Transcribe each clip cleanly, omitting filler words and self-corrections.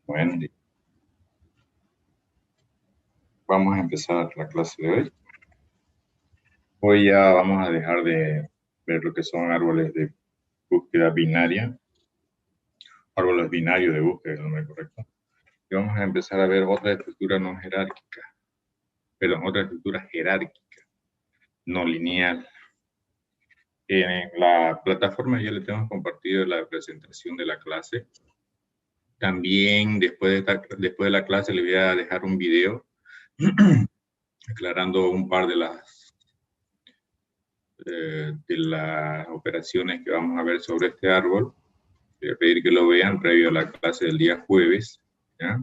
Bueno, vamos a empezar la clase de hoy. Hoy ya vamos a dejar de ver lo que son árboles de búsqueda binaria, árboles binarios de búsqueda, es el nombre correcto. Y vamos a empezar a ver otra estructura no jerárquica, perdón, otra estructura jerárquica, no lineal. En la plataforma ya le tenemos compartido la presentación de la clase. También después de la clase le voy a dejar un video aclarando un par de las operaciones que vamos a ver sobre este árbol. Voy a pedir que lo vean previo a la clase del día jueves. ¿Ya?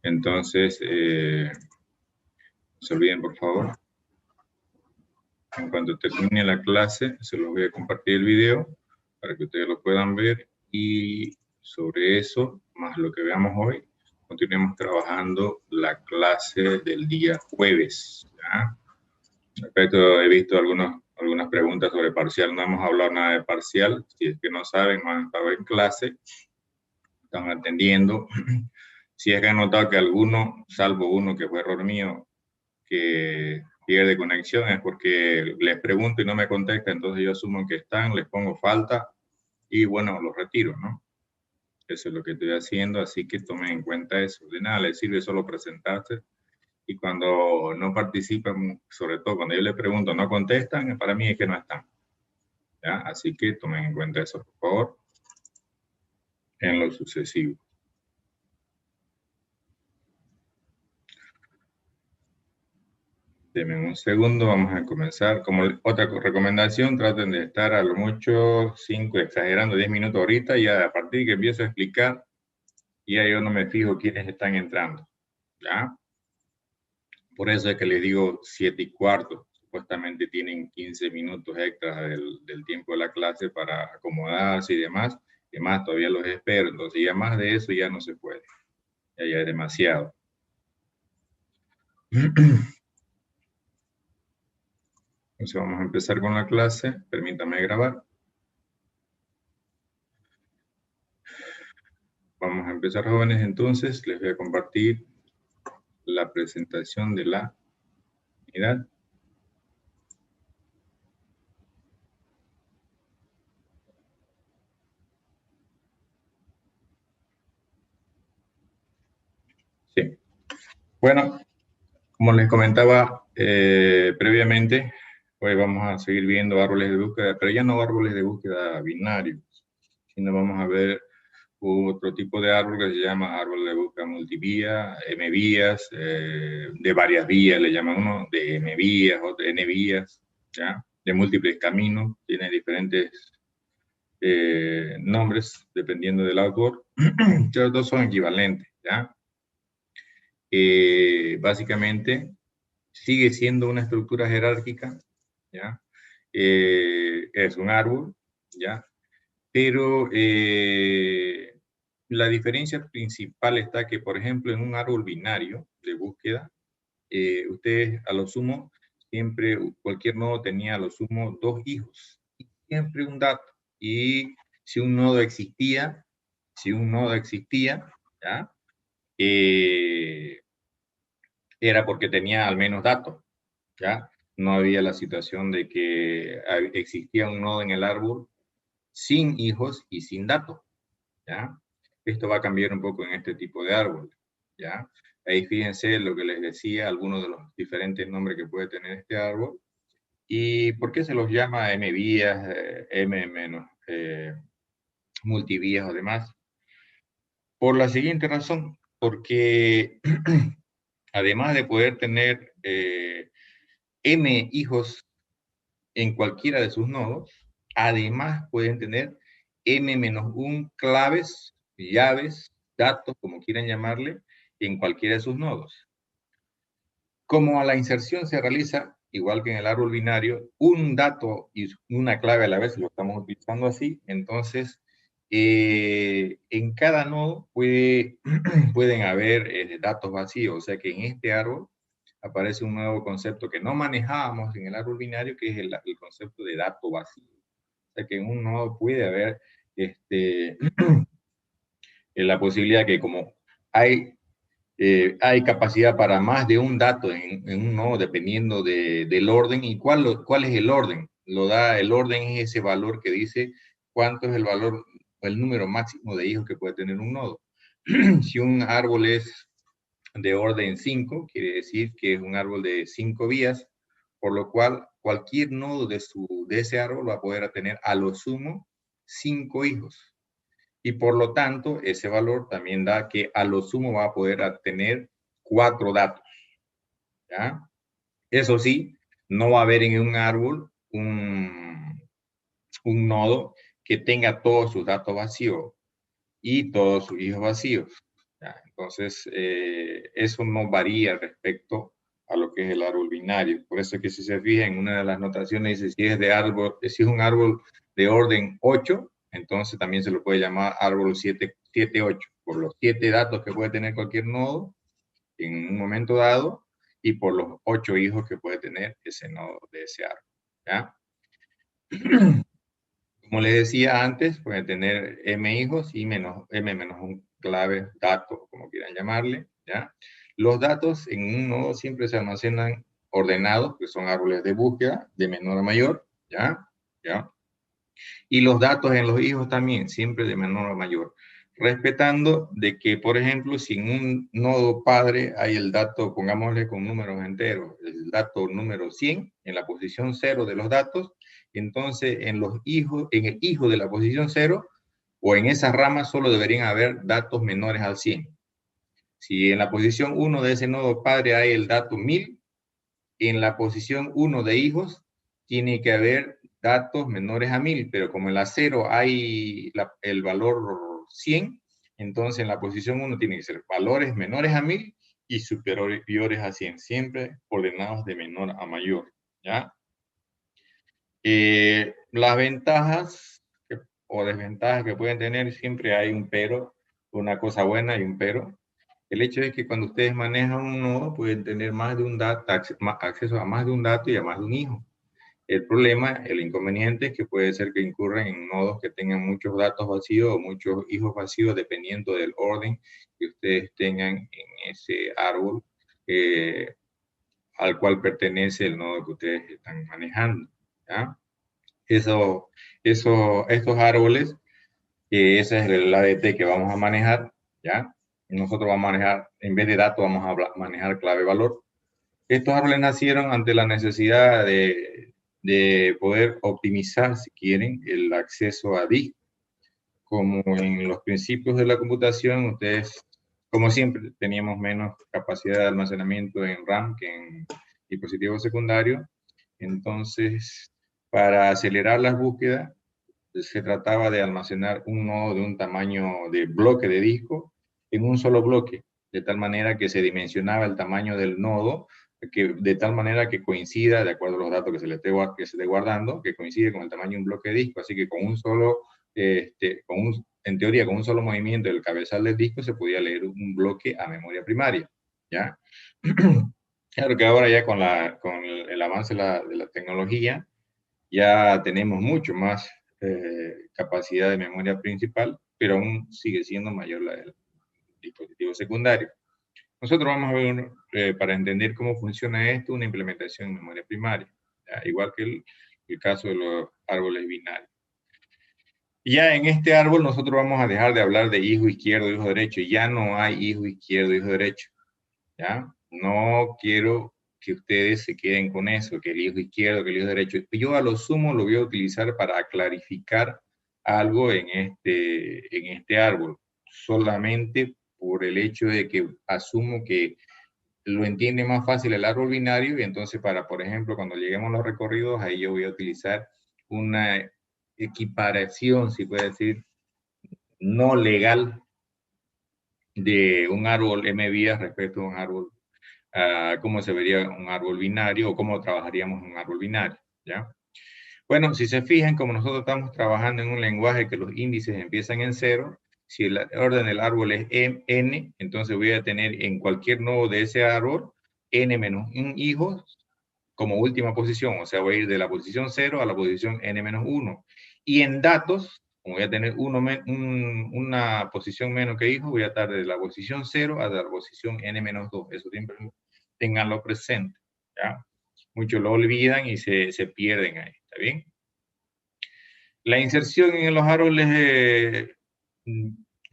Entonces, no se olviden, por favor. En cuanto termine la clase, se los voy a compartir el video para que ustedes lo puedan ver. Y sobre eso, más lo que veamos hoy, continuemos trabajando la clase del día jueves. ¿Ya? Respecto, he visto algunas preguntas sobre parcial. No hemos hablado nada de parcial. Si es que no saben, no han estado en clase, están atendiendo. Si es que han notado que alguno, salvo uno que fue error mío, que pierde conexión, es porque les pregunto y no me contesta, entonces yo asumo que están, les pongo falta y bueno, los retiro, ¿no? Eso es lo que estoy haciendo, así que tomen en cuenta eso. De nada les sirve solo presentarse y cuando no participan, sobre todo cuando yo les pregunto, no contestan, para mí es que no están. ¿Ya? Así que tomen en cuenta eso, por favor, en lo sucesivo. Denme un segundo, vamos a comenzar. Como otra recomendación, traten de estar a lo mucho 5, exagerando 10 minutos ahorita, y a partir que empiezo a explicar, ya yo no me fijo quiénes están entrando. ¿Ya? Por eso es que les digo 7:15. Supuestamente tienen 15 minutos extras del tiempo de la clase para acomodarse y demás. Además, todavía los espero. Entonces, ya más de eso ya no se puede. Ya es demasiado. Entonces, vamos a empezar con la clase. Permítanme grabar. Vamos a empezar, jóvenes. Entonces, les voy a compartir la presentación de la unidad. Sí. Bueno, como les comentaba previamente, hoy vamos a seguir viendo árboles de búsqueda, pero ya no árboles de búsqueda binarios, sino vamos a ver otro tipo de árbol que se llama árbol de búsqueda multivía, M vías, de varias vías, le llaman uno, de M vías, otro de N vías, ¿ya? De múltiples caminos, tiene diferentes nombres dependiendo del autor, los dos son equivalentes, ¿ya? Básicamente sigue siendo una estructura jerárquica, ¿ya? Es un árbol, ¿ya? Pero la diferencia principal está que, por ejemplo, en un árbol binario de búsqueda, ustedes a lo sumo, siempre cualquier nodo tenía a lo sumo 2 hijos, y siempre un dato. Y si un nodo existía, ¿ya? Era porque tenía al menos datos, ¿ya? No había la situación de que existía un nodo en el árbol sin hijos y sin datos, ¿ya? Esto va a cambiar un poco en este tipo de árbol, ¿ya? Ahí fíjense lo que les decía, algunos de los diferentes nombres que puede tener este árbol. ¿Y por qué se los llama M vías, M menos multivías o demás? Por la siguiente razón, porque además de poder tener M hijos en cualquiera de sus nodos, además pueden tener M-1 claves, llaves, datos, como quieran llamarle, en cualquiera de sus nodos. Como a la inserción se realiza, igual que en el árbol binario, un dato y una clave a la vez, lo estamos utilizando así, entonces en cada nodo pueden haber datos vacíos, o sea que en este árbol aparece un nuevo concepto que no manejábamos en el árbol binario, que es el concepto de dato vacío. O sea que en un nodo puede haber la posibilidad que como hay capacidad para más de un dato en un nodo dependiendo del orden. ¿Y cuál es el orden? El orden es ese valor que dice cuánto es el valor, el número máximo de hijos que puede tener un nodo. Si un árbol es de orden 5, quiere decir que es un árbol de 5 vías, por lo cual cualquier nodo de ese árbol va a poder tener a lo sumo 5 hijos. Y por lo tanto, ese valor también da que a lo sumo va a poder tener 4 datos. ¿Ya? Eso sí, no va a haber en un árbol un nodo que tenga todos sus datos vacíos y todos sus hijos vacíos. ¿Ya? Entonces, eso no varía respecto a lo que es el árbol binario. Por eso es que si se fija en una de las notaciones, dice si es un árbol de orden 8, entonces también se lo puede llamar árbol 7, 8, por los 7 datos que puede tener cualquier nodo en un momento dado y por los 8 hijos que puede tener ese nodo de ese árbol. ¿Ya? Como les decía antes, puede tener m hijos y m menos un clave, dato, como quieran llamarle. ¿Ya? Los datos en un nodo siempre se almacenan ordenados, que son árboles de búsqueda, de menor a mayor. ¿Ya? ¿Ya? Y los datos en los hijos también, siempre de menor a mayor. Respetando de que, por ejemplo, si en un nodo padre hay el dato, pongámosle con números enteros, el dato número 100 en la posición 0 de los datos, entonces en el hijo de la posición 0 o en esa rama solo deberían haber datos menores al 100. Si en la posición 1 de ese nodo padre hay el dato 1000, en la posición 1 de hijos tiene que haber datos menores a 1000, pero como en la 0 hay el valor 100, entonces en la posición 1 tiene que ser valores menores a 1000 y superiores a 100, siempre ordenados de menor a mayor. ¿Ya? Las ventajas o desventajas que pueden tener, siempre hay un pero, una cosa buena y un pero. El hecho es que cuando ustedes manejan un nodo pueden tener más de un dato, acceso a más de un dato y a más de un hijo. El problema, el inconveniente es que puede ser que incurran en nodos que tengan muchos datos vacíos o muchos hijos vacíos dependiendo del orden que ustedes tengan en ese árbol al cual pertenece el nodo que ustedes están manejando. ¿Ya? Estos árboles, ese es el ADT que vamos a manejar, ¿ya? Nosotros vamos a manejar, en vez de datos, vamos a manejar clave-valor. Estos árboles nacieron ante la necesidad de poder optimizar, si quieren, el acceso a disco. Como en los principios de la computación, ustedes, como siempre, teníamos menos capacidad de almacenamiento en RAM que en dispositivos secundarios. Entonces, para acelerar las búsquedas, se trataba de almacenar un nodo de un tamaño de bloque de disco en un solo bloque, de tal manera que se dimensionaba el tamaño del nodo, de tal manera que coincida, de acuerdo a los datos que se esté guardando, que coincide con el tamaño de un bloque de disco. Así que con un solo, en teoría, con un solo movimiento del cabezal del disco se podía leer un bloque a memoria primaria. ¿Ya? Claro que ahora ya con el avance de la tecnología, ya tenemos mucho más capacidad de memoria principal, pero aún sigue siendo mayor la del dispositivo secundario. Nosotros vamos a ver, para entender cómo funciona esto, una implementación en memoria primaria, ¿ya? Igual que el caso de los árboles binarios. Ya en este árbol nosotros vamos a dejar de hablar de hijo izquierdo, hijo derecho. Ya no hay hijo izquierdo, hijo derecho. ¿Ya? No quiero que ustedes se queden con eso, que el hijo izquierdo, que el hijo derecho. Yo a lo sumo lo voy a utilizar para clarificar algo en este árbol, solamente por el hecho de que asumo que lo entiende más fácil el árbol binario, y entonces por ejemplo, cuando lleguemos a los recorridos, ahí yo voy a utilizar una equiparación, si puede decir, no legal de un árbol M vías respecto a un árbol, cómo se vería un árbol binario o cómo trabajaríamos un árbol binario, ¿ya? Bueno, si se fijan, como nosotros estamos trabajando en un lenguaje que los índices empiezan en 0, si el orden del árbol es n, entonces voy a tener en cualquier nodo de ese árbol n menos un hijo como última posición, o sea, voy a ir de la posición 0 a la posición n menos 1. Y en datos, como voy a tener una posición menos que hijo, voy a estar de la posición 0 a la posición n-2. Eso siempre tenganlo presente, ¿ya? Muchos lo olvidan y se pierden ahí, ¿está bien? La inserción en los árboles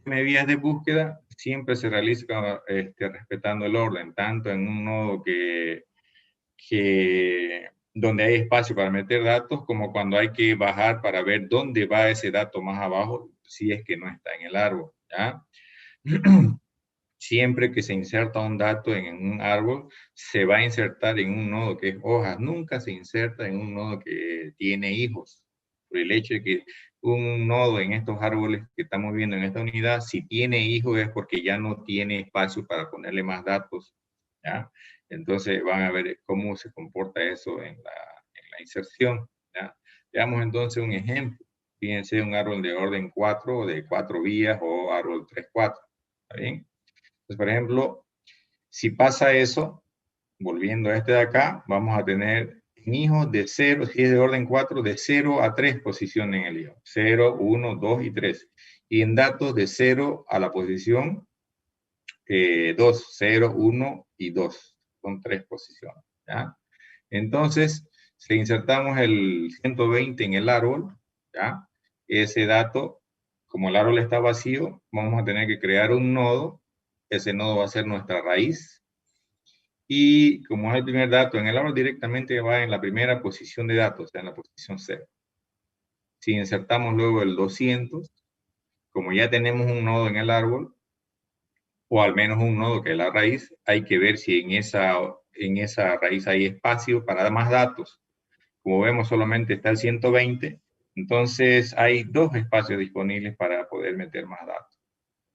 medidas de búsqueda siempre se realiza respetando el orden, tanto en un nodo donde hay espacio para meter datos, como cuando hay que bajar para ver dónde va ese dato más abajo, si es que no está en el árbol, ¿ya? Siempre que se inserta un dato en un árbol, se va a insertar en un nodo que es hojas. Nunca se inserta en un nodo que tiene hijos. Por el hecho de que un nodo en estos árboles que estamos viendo en esta unidad, si tiene hijos es porque ya no tiene espacio para ponerle más datos, ¿ya? Entonces van a ver cómo se comporta eso en la inserción, ¿ya? Veamos entonces un ejemplo. Fíjense un árbol de orden 4 o de 4 vías o árbol 3-4. ¿Está bien? Entonces, por ejemplo, si pasa eso, volviendo a este de acá, vamos a tener en hijos de 0, si es de orden 4, de 0 a 3 posiciones en el hijo. 0, 1, 2 y 3. Y en datos de 0 a la posición 2, 0, 1 y 2. Son 3 posiciones, ¿ya? Entonces, si insertamos el 120 en el árbol, ¿ya? Ese dato, como el árbol está vacío, vamos a tener que crear un nodo. Ese nodo va a ser nuestra raíz. Y como es el primer dato en el árbol, directamente va en la primera posición de datos, o sea, en la posición 0. Si insertamos luego el 200, como ya tenemos un nodo en el árbol, o al menos un nodo que es la raíz, hay que ver si en esa raíz hay espacio para dar más datos. Como vemos, solamente está el 120, entonces hay 2 espacios disponibles para poder meter más datos.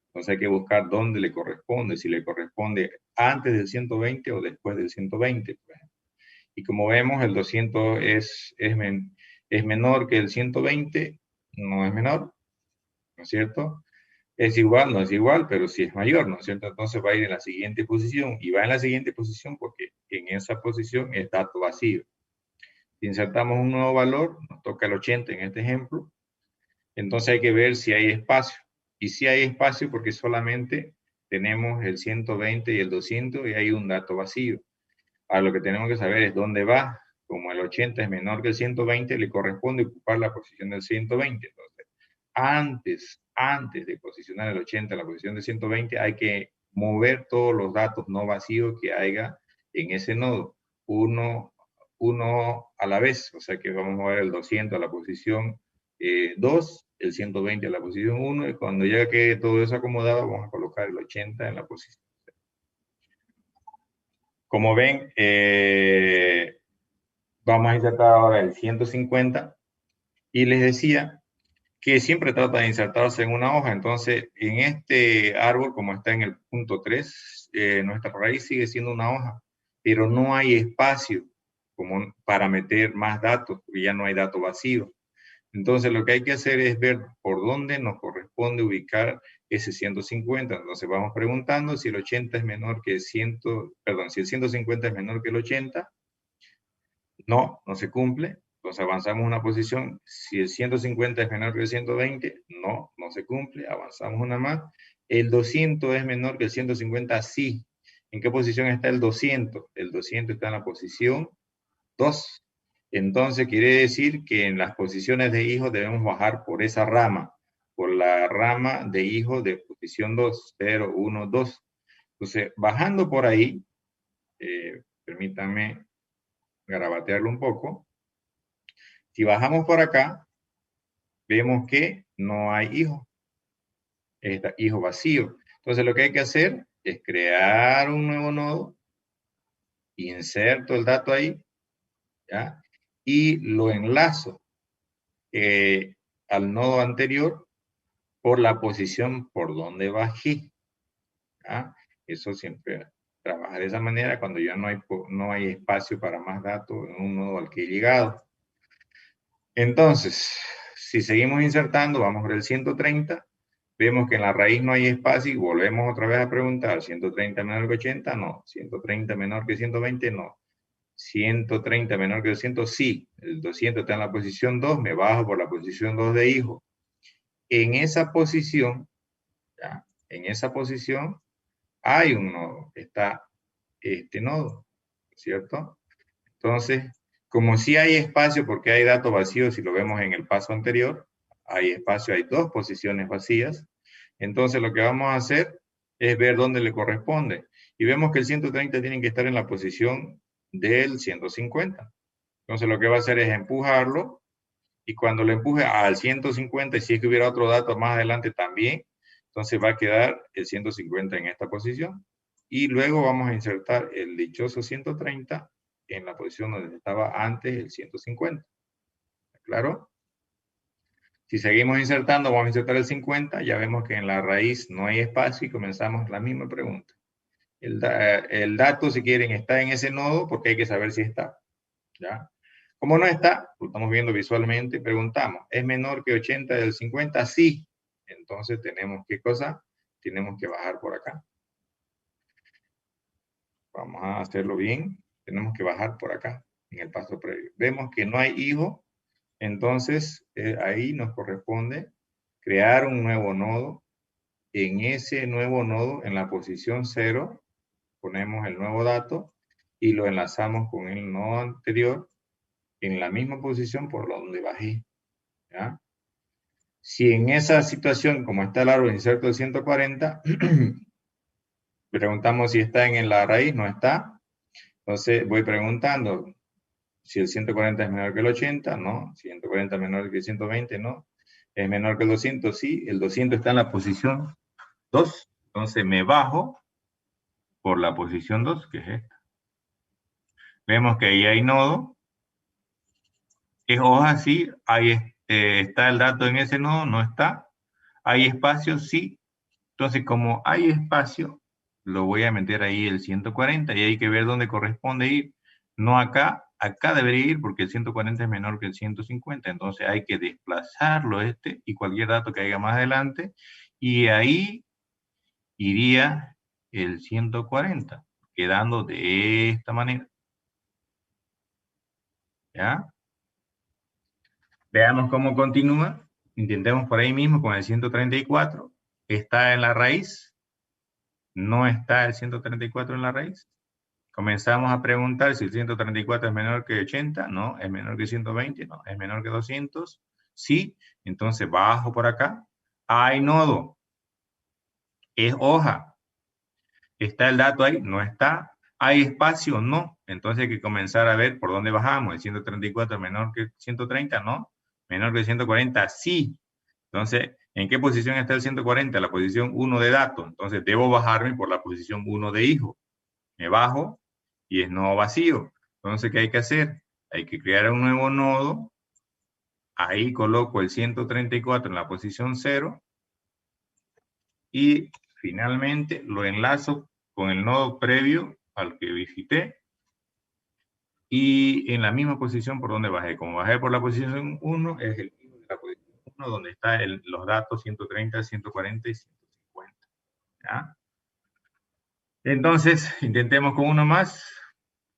Entonces hay que buscar dónde le corresponde, si le corresponde antes del 120 o después del 120. Y como vemos, el 200 es menor que el 120, no es menor, ¿no es cierto? Es igual, no es igual, pero sí es mayor, ¿no es cierto? Entonces va a ir en la siguiente posición, y va en la siguiente posición porque en esa posición es dato vacío. Si insertamos un nuevo valor, nos toca el 80 en este ejemplo, entonces hay que ver si hay espacio. Y si hay espacio porque solamente tenemos el 120 y el 200 y hay un dato vacío. Ahora lo que tenemos que saber es dónde va. Como el 80 es menor que el 120, le corresponde ocupar la posición del 120. Entonces, antes de posicionar el 80 en la posición del 120, hay que mover todos los datos no vacíos que haya en ese nodo. Uno a la vez, o sea que vamos a mover el 200 a la posición 2, el 120 a la posición 1, y cuando ya quede todo eso acomodado, vamos a colocar el 80 en la posición 0. Como ven, vamos a insertar ahora el 150, y les decía que siempre trata de insertarse en una hoja. Entonces, en este árbol, como está en el punto 3, nuestra raíz sigue siendo una hoja, pero no hay espacio como para meter más datos, porque ya no hay dato vacío. Entonces, lo que hay que hacer es ver por dónde nos corresponde ubicar ese 150. Entonces, vamos preguntando si el 80 es menor que el 100, perdón, si el 150 es menor que el 80. No se cumple. Entonces avanzamos una posición. Si el 150 es menor que el 120, no se cumple. Avanzamos una más. El 200 es menor que el 150, sí. ¿En qué posición está el 200? El 200 está en la posición 2. Entonces quiere decir que en las posiciones de hijos debemos bajar por esa rama, por la rama de hijos de posición 2, 0, 1, 2. Entonces, bajando por ahí, permítanme garabatearlo un poco. Si bajamos por acá, vemos que no hay hijo. Está hijo vacío. Entonces lo que hay que hacer es crear un nuevo nodo, inserto el dato ahí, ¿ya? Y lo enlazo al nodo anterior por la posición por donde bajé, ¿ya? Eso siempre trabaja de esa manera cuando ya no hay espacio para más datos en un nodo al que he llegado. Entonces, si seguimos insertando, vamos por el 130, vemos que en la raíz no hay espacio y volvemos otra vez a preguntar, ¿130 menor que 80? No. ¿130 menor que 120? No. ¿130 menor que 200? Sí. El 200 está en la posición 2, me bajo por la posición 2 de hijo. en esa posición, ¿ya? En esa posición hay un nodo, está este nodo, ¿cierto? Entonces, como si hay espacio porque hay datos vacíos, si lo vemos en el paso anterior, hay espacio, hay dos posiciones vacías, entonces lo que vamos a hacer es ver dónde le corresponde. Y vemos que el 130 tiene que estar en la posición del 150. Entonces lo que va a hacer es empujarlo, y cuando lo empuje al 150, y si es que hubiera otro dato más adelante también, entonces va a quedar el 150 en esta posición. Y luego vamos a insertar el dichoso 130 en la posición donde estaba antes el 150. ¿Claro? Si seguimos insertando, vamos a insertar el 50, ya vemos que en la raíz no hay espacio y comenzamos la misma pregunta. El dato, si quieren, está en ese nodo porque hay que saber si está. ¿Ya? Como no está, lo estamos viendo visualmente, preguntamos, ¿es menor que 80 del 50? Sí. Entonces tenemos, ¿qué cosa? Tenemos que bajar por acá. Vamos a hacerlo bien. Tenemos que bajar por acá, en el paso previo. Vemos que no hay hijo, entonces ahí nos corresponde crear un nuevo nodo. En ese nuevo nodo, en la posición 0, ponemos el nuevo dato y lo enlazamos con el nodo anterior en la misma posición por donde bajé. ¿Ya? Si en esa situación, como está el árbol inserto de 140, preguntamos si está en la raíz, no está. Entonces voy preguntando si el 140 es menor que el 80, no. 140 es menor que el 120, no. Es menor que el 200, sí. El 200 está en la posición 2. Entonces me bajo por la posición 2, que es esta. Vemos que ahí hay nodo. Es hoja, sí. Ahí está el dato en ese nodo, no está. ¿Hay espacio? Sí. Entonces, como hay espacio, lo voy a meter ahí el 140 y hay que ver dónde corresponde ir. No acá, acá debería ir porque el 140 es menor que el 150, entonces hay que desplazarlo y cualquier dato que haya más adelante, y ahí iría el 140, quedando de esta manera. ¿Ya? Veamos cómo continúa. Intentemos por ahí mismo con el 134. Está en la raíz. No está el 134 en la raíz. Comenzamos a preguntar si el 134 es menor que 80, no. ¿Es menor que 120? No. ¿Es menor que 200? Sí. Entonces bajo por acá. Hay nodo. Es hoja. ¿Está el dato ahí? No está. ¿Hay espacio? No. Entonces hay que comenzar a ver por dónde bajamos. ¿El 134 es menor que 130? No. ¿Menor que 140? Sí. Entonces, ¿en qué posición está el 140? La posición 1 de dato. Entonces debo bajarme por la posición 1 de hijo. Me bajo y es nodo vacío. Entonces, ¿qué hay que hacer? Hay que crear un nuevo nodo. Ahí coloco el 134 en la posición 0. Y finalmente lo enlazo con el nodo previo al que visité. Y en la misma posición por donde bajé. Como bajé por la posición 1, es el mismo de la posición 1 donde están los datos 130, 140 y 150. ¿Ya? Entonces, intentemos con uno más,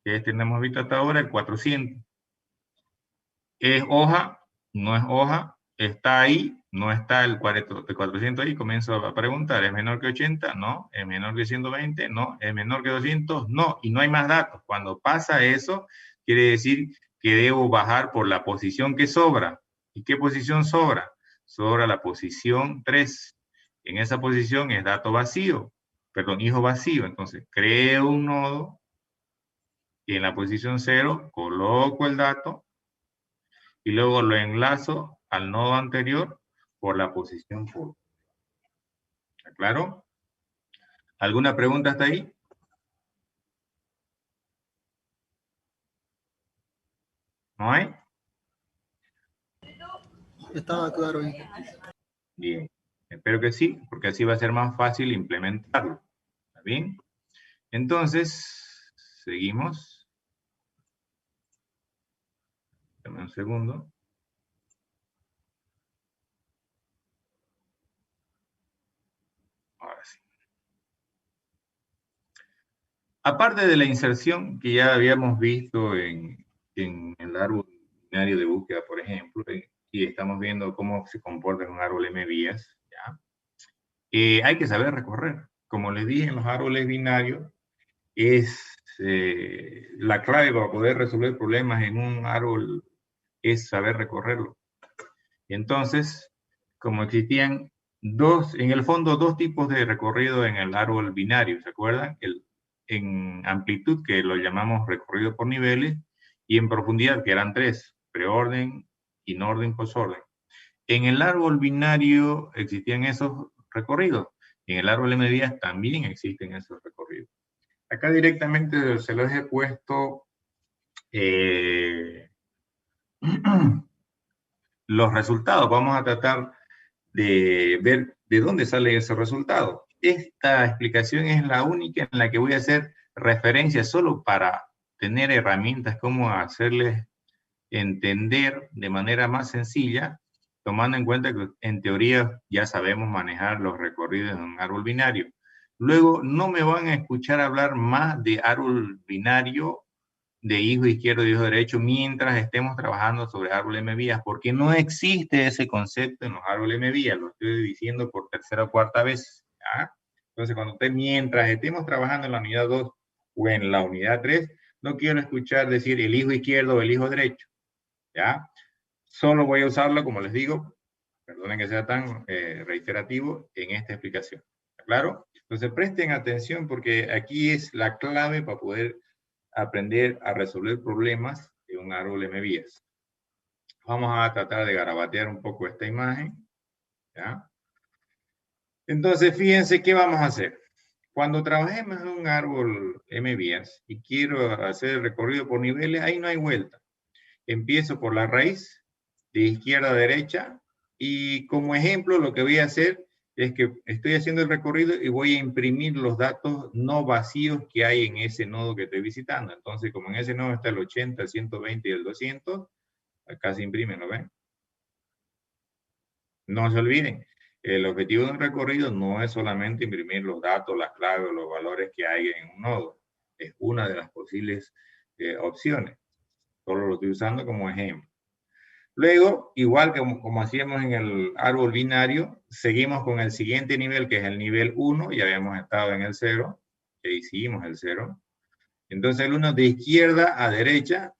que hemos visto hasta ahora, el 400. ¿Es hoja? No es hoja. ¿Está ahí? No está el 400 ahí. Comienzo a preguntar, ¿es menor que 80? No. ¿Es menor que 120? No. ¿Es menor que 200? No. Y no hay más datos. Cuando pasa eso, quiere decir que debo bajar por la posición que sobra. ¿Y qué posición sobra? Sobra la posición 3. En esa posición es dato vacío. Perdón, hijo vacío. Entonces, creo un nodo y en la posición 0 coloco el dato y luego lo enlazo al nodo anterior por la posición por. ¿Está claro? ¿Alguna pregunta hasta ahí? ¿No hay? Estaba claro. Bien. Espero que sí, porque así va a ser más fácil implementarlo. ¿Está bien? Entonces, seguimos. Dame un segundo. Ahora sí. Aparte de la inserción que ya habíamos visto en el árbol binario de búsqueda, por ejemplo, y estamos viendo cómo se comporta un árbol M vías, ¿ya? Hay que saber recorrer. Como les dije, en los árboles binarios es la clave para poder resolver problemas en un árbol es saber recorrerlo. Y entonces, como existían en el fondo, dos tipos de recorrido en el árbol binario, ¿se acuerdan? En amplitud, que lo llamamos recorrido por niveles, y en profundidad, que eran tres: preorden, inorden, posorden. En el árbol binario existían esos recorridos. En el árbol M vías también existen esos recorridos. Acá directamente se los he puesto los resultados. Vamos a tratar de ver de dónde sale ese resultado. Esta explicación es la única en la que voy a hacer referencia solo para tener herramientas como hacerles entender de manera más sencilla, tomando en cuenta que en teoría ya sabemos manejar los recorridos de un árbol binario. Luego no me van a escuchar hablar más de árbol binario, de hijo izquierdo y hijo derecho, mientras estemos trabajando sobre árbol M vías, porque no existe ese concepto en los árboles M vías, lo estoy diciendo por tercera o cuarta vez, ¿ya? Entonces, mientras estemos trabajando en la unidad 2 o en la unidad 3, no quiero escuchar decir el hijo izquierdo o el hijo derecho, ¿ya? Solo voy a usarlo, como les digo, perdonen que sea tan reiterativo, en esta explicación. ¿Está claro? Entonces, presten atención porque aquí es la clave para poder aprender a resolver problemas de un árbol M vías. Vamos a tratar de garabatear un poco esta imagen, ¿ya? Entonces, fíjense qué vamos a hacer. Cuando trabajemos en un árbol M vías y quiero hacer el recorrido por niveles, ahí no hay vuelta. Empiezo por la raíz, de izquierda a derecha, y como ejemplo lo que voy a hacer es que estoy haciendo el recorrido y voy a imprimir los datos no vacíos que hay en ese nodo que estoy visitando. Entonces, como en ese nodo está el 80, el 120 y el 200, acá se imprimen, ¿lo ven? No se olviden, el objetivo de un recorrido no es solamente imprimir los datos, las claves o los valores que hay en un nodo. Es una de las posibles opciones. Solo lo estoy usando como ejemplo. Luego, igual que como hacíamos en el árbol binario, seguimos con el siguiente nivel, que es el nivel 1. Ya habíamos estado en el 0, ya hicimos el 0. Entonces el 1 de izquierda a derecha,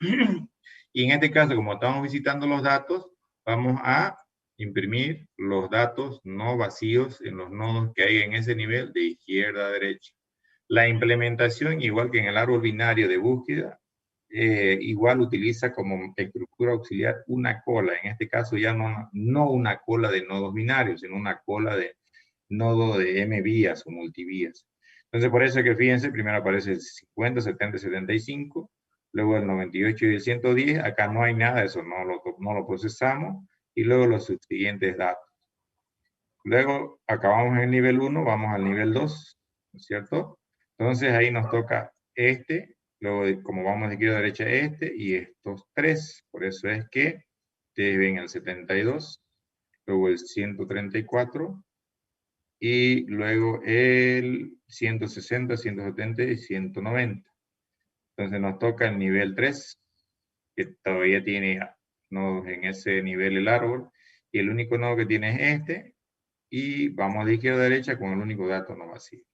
y en este caso, como estamos visitando los datos, vamos a imprimir los datos no vacíos en los nodos que hay en ese nivel de izquierda a derecha. La implementación, igual que en el árbol binario de búsqueda, igual utiliza como estructura auxiliar una cola. En este caso ya no una cola de nodos binarios, sino una cola de nodo de M vías o multivías. Entonces, por eso que fíjense, primero aparece el 50, 70, 75, luego el 98 y el 110. Acá no hay nada de eso, no lo procesamos, y luego los subsiguientes datos. Luego acabamos en el nivel 1, vamos al nivel 2, ¿no es cierto? Entonces ahí nos toca este, luego como vamos de izquierda a derecha este y estos tres. Por eso es que ustedes ven el 72, luego el 134 y luego el 160, 170 y 190. Entonces nos toca el nivel 3, que todavía tiene nodos en ese nivel el árbol, y el único nodo que tiene es este, y vamos de izquierda a derecha con el único dato no vacío.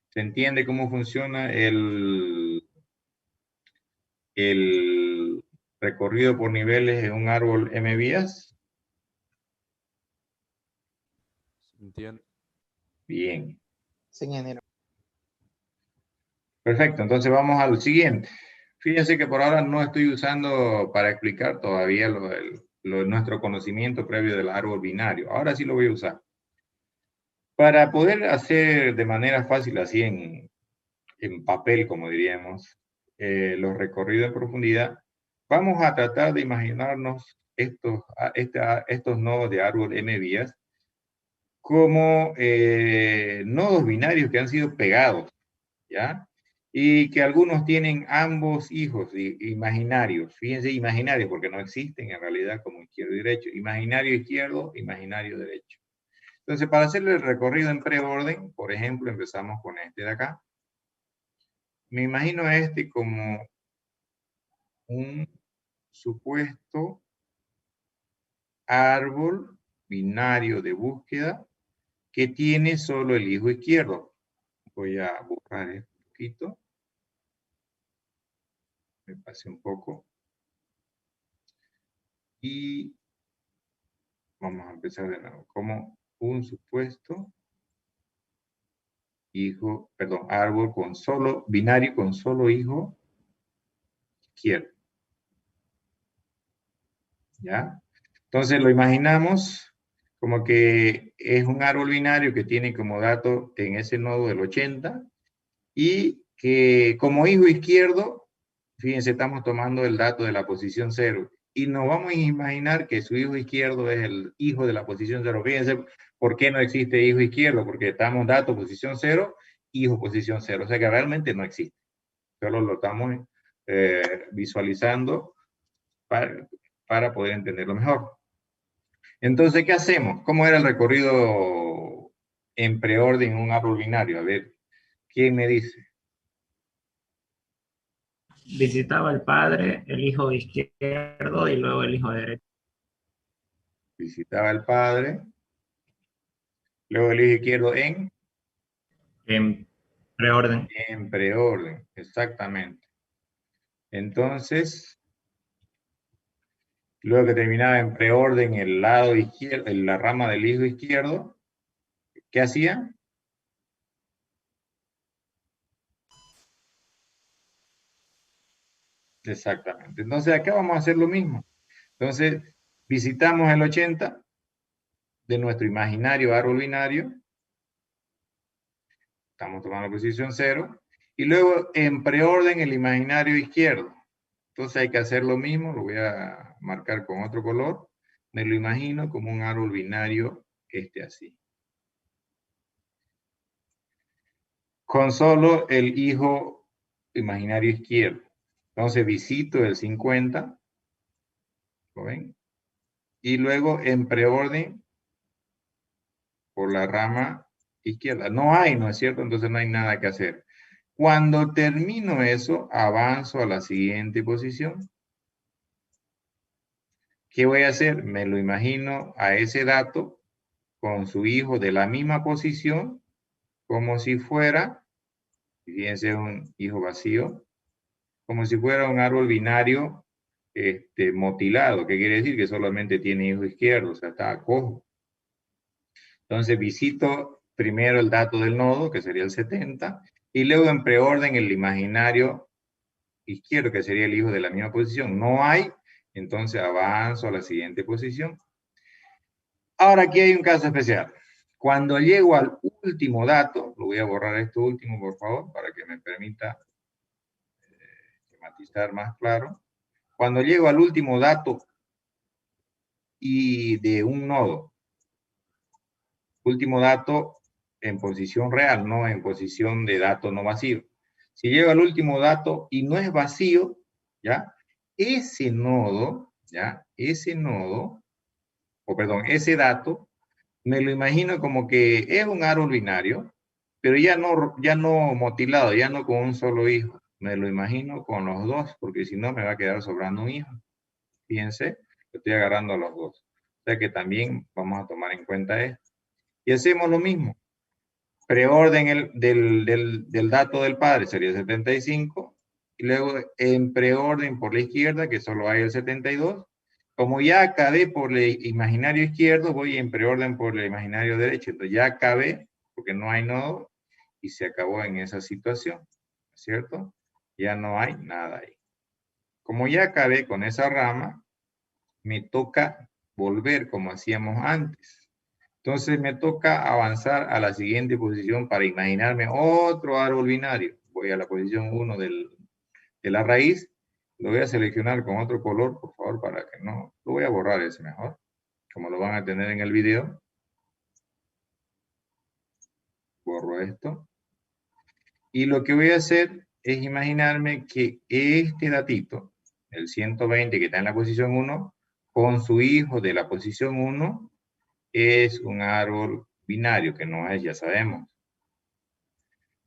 ¿Se entiende cómo funciona el recorrido por niveles en un árbol M vías? Entiendo. Bien. Sí, ingeniero. Perfecto, entonces vamos al siguiente. Fíjense que por ahora no estoy usando para explicar todavía nuestro conocimiento previo del árbol binario. Ahora sí lo voy a usar. Para poder hacer de manera fácil, así en papel, como diríamos, los recorridos en profundidad, vamos a tratar de imaginarnos estos nodos de árbol M vías como nodos binarios que han sido pegados, ¿ya? Y que algunos tienen ambos hijos imaginarios. Fíjense, imaginarios, porque no existen en realidad como izquierdo y derecho. Imaginario izquierdo, imaginario derecho. Entonces, para hacerle el recorrido en preorden, por ejemplo, empezamos con este de acá. Me imagino a este como un supuesto árbol binario de búsqueda que tiene solo el hijo izquierdo. Voy a borrar esto un poquito. Me pasé un poco. Y vamos a empezar de nuevo. Como un supuesto hijo, perdón, árbol con solo, binario con solo hijo izquierdo. ¿Ya? Entonces lo imaginamos como que es un árbol binario que tiene como dato en ese nodo del 80 y que como hijo izquierdo, fíjense, estamos tomando el dato de la posición 0 y nos vamos a imaginar que su hijo izquierdo es el hijo de la posición 0. Fíjense por qué no existe hijo izquierdo, porque estamos dato posición 0, hijo posición 0, o sea que realmente no existe. Solo lo estamos visualizando para poder entenderlo mejor. Entonces, ¿qué hacemos? ¿Cómo era el recorrido en preorden en un árbol binario? A ver, ¿quién me dice? Visitaba el padre, el hijo izquierdo y luego el hijo derecho. Visitaba al padre, luego el hijo izquierdo En preorden. en preorden, exactamente. Entonces, luego que terminaba en preorden el lado izquierdo, en la rama del hijo izquierdo, ¿qué hacía? Exactamente. Entonces, acá vamos a hacer lo mismo. Entonces, visitamos el 80 de nuestro imaginario árbol binario. Estamos tomando posición 0. Y luego, en preorden, el imaginario izquierdo. Entonces, hay que hacer lo mismo. Lo voy a marcar con otro color. Me lo imagino como un árbol binario así. Con solo el hijo imaginario izquierdo. Entonces, visito el 50. ¿Lo ven? Y luego, en preorden, por la rama izquierda. No hay, ¿no es cierto? Entonces no hay nada que hacer. Cuando termino eso, avanzo a la siguiente posición. ¿Qué voy a hacer? Me lo imagino a ese dato con su hijo de la misma posición, como si fuera, fíjense, un hijo vacío, como si fuera un árbol binario motilado, que quiere decir que solamente tiene hijo izquierdo, o sea, está cojo. Entonces visito primero el dato del nodo, que sería el 70, y luego en preorden el imaginario izquierdo, que sería el hijo de la misma posición. No hay, entonces avanzo a la siguiente posición. Ahora aquí hay un caso especial. Cuando llego al último dato, lo voy a borrar esto último, por favor, para que me permita matizar más claro. Cuando llego al último dato y de un nodo, último dato en posición real, no en posición de dato no vacío. Si llego al último dato y no es vacío, ¿ya? Ese nodo, ¿ya? Ese nodo, o perdón, ese dato, me lo imagino como que es un árbol binario, pero ya no motilado, ya no con un solo hijo. Me lo imagino con los dos, porque si no me va a quedar sobrando un hijo. Fíjense, estoy agarrando a los dos. O sea que también vamos a tomar en cuenta esto. Y hacemos lo mismo. Preorden del dato del padre sería 75. Y luego en preorden por la izquierda, que solo hay el 72. Como ya acabé por el imaginario izquierdo, voy en preorden por el imaginario derecho. Entonces ya acabé, porque no hay nodo, y se acabó en esa situación, ¿cierto? Ya no hay nada ahí. Como ya acabé con esa rama, me toca volver como hacíamos antes. Entonces me toca avanzar a la siguiente posición para imaginarme otro árbol binario. Voy a la posición 1 de la raíz. Lo voy a seleccionar con otro color, por favor, para que no... Lo voy a borrar ese mejor, como lo van a tener en el video. Borro esto. Y lo que voy a hacer es imaginarme que este datito, el 120 que está en la posición 1, con su hijo de la posición 1, es un árbol binario, que no es, ya sabemos.